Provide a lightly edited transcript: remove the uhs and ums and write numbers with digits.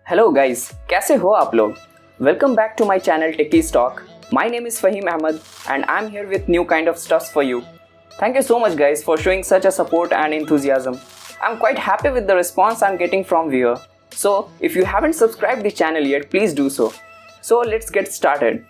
Hello guys, कैसे हो आप लोग? Welcome back to my channel Techies Talk. My name is Fahim Ahmed and I'm here with new kind of stuffs for you. Thank you so much guys for showing such a support and enthusiasm. I'm quite happy with the response I'm getting from viewer. So if you haven't subscribed the channel yet, please do so. So let's get started.